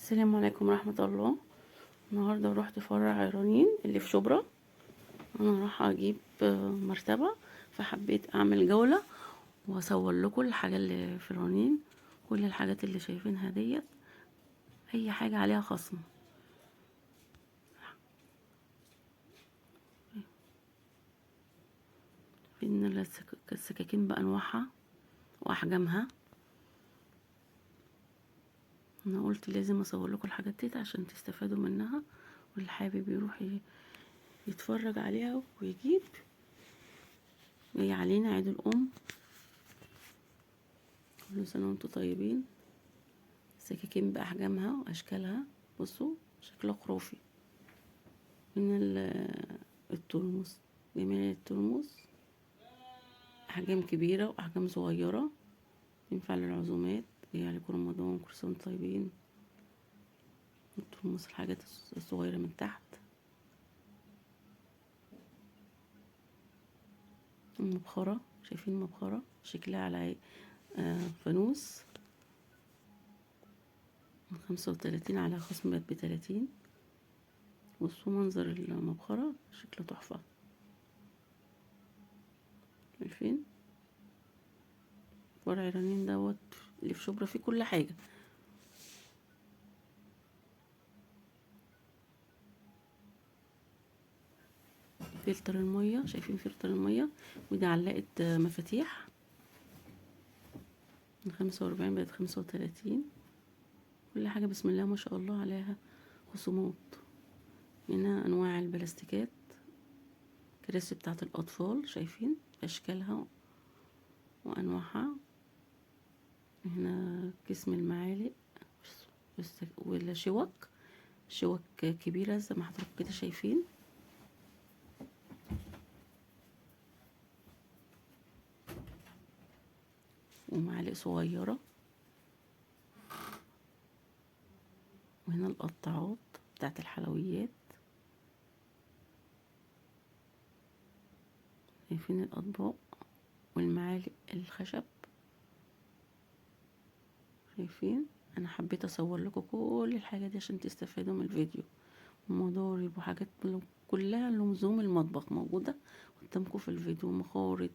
السلام عليكم ورحمة الله. النهاردة رحت فرع عيرانين اللي في شبرا. انا راح اجيب مرتبة، فحبيت اعمل جولة واصور لكم الحاجة اللي في رنين. كل الحاجات اللي شايفينها ديت اي حاجة عليها خصم. في ان السكاكين بانواعها واحجامها. انا قلت لازم اصور لكم الحاجات دي عشان تستفادوا منها، واللي حابب يروح يتفرج عليها ويجيب. جاي علينا عيد الام، كل سنة وانتم طيبين. سكاكين بأحجامها وأشكالها، بصوا شكلها خرافي. من الترمس، جميع الترمس، أحجام كبيرة وأحجام صغيرة، ينفع للعزومات. جاي عليكم رمضان، كل سنة وانتم طيبين. الترمس الحاجات الصغيرة من تحت. المبخرة، شايفين المبخرة شكلها على فانوس من 35 على خصم ب30. بصوا منظر المبخرة شكله تحفة. شايفين فرع عيرانين دوت اللي في شبرا فيه كل حاجة. فلتر المية، شايفين فلتر المية، ودي علقة مفاتيح من 45 بقت 35. كل حاجة بسم الله ما شاء الله عليها خصومات. هنا انواع البلاستيكات، كراسي بتاعت الاطفال، شايفين اشكالها وانواعها. هنا قسم المعالق والشوك، شوك كبيرة زي ما حضراتكم كده شايفين. ومعالق صغيرة. وهنا القطاعات بتاعت الحلويات، شايفين الأطباق والمعالق الخشب. شايفين، انا حبيت اصور لكم كل الحاجة دي عشان تستفادوا من الفيديو. مضارب وحاجات كلها لزوم المطبخ موجودة قدامكم في الفيديو. مخارط،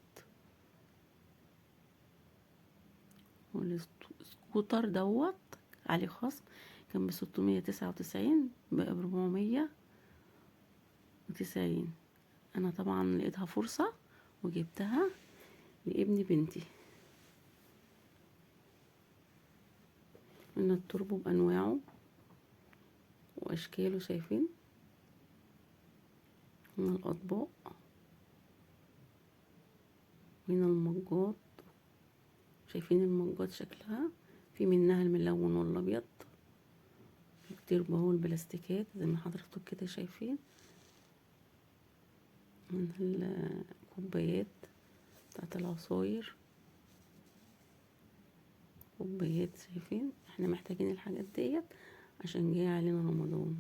والسكوتر دوت عليه خصم، كان ب699 بقى ب490. انا طبعا لقيتها فرصة وجبتها لابن بنتي. ان التربو بانواعه واشكاله، شايفين. هنا الاطباق، هنا المجات، شايفين المجات شكلها. في منها الملون والابيض، كتير بهو البلاستيكات زي ما حضراتكم كده شايفين. من الكوبايات بتاعت العصاير، كوبايات. شايفين احنا محتاجين الحاجات ديت عشان جاي علينا رمضان.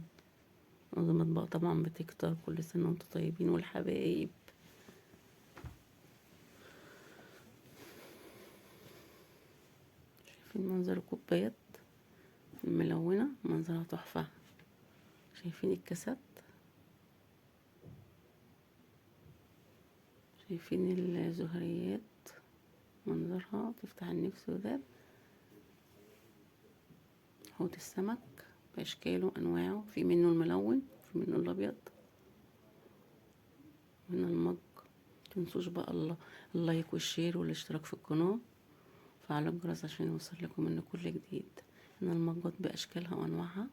منظمات بقى طبعا بتكتر، كل سنة وانتم طيبين والحبايب. شايفين منظر الكوبايات الملونة، منظرها تحفة. شايفين الكاسات، شايفين الزهريات، منظرها تفتح النفس. وده حوض السمك بأشكاله وأنواعه، في منه الملون في منه الأبيض. هنا المج، متنسوش بقى اللايك والشير والاشتراك في القناة، وفعلوا الجرس عشان يوصل لكم من كل جديد. هنا المجات بأشكالها وأنواعها.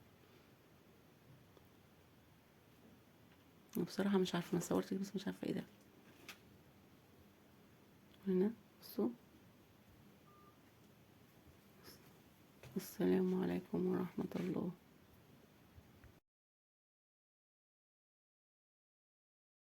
أنا بصراحة مش عارفة، أنا صورت بس مش عارفة ايه ده. هنا بصوا. السلام عليكم ورحمة الله.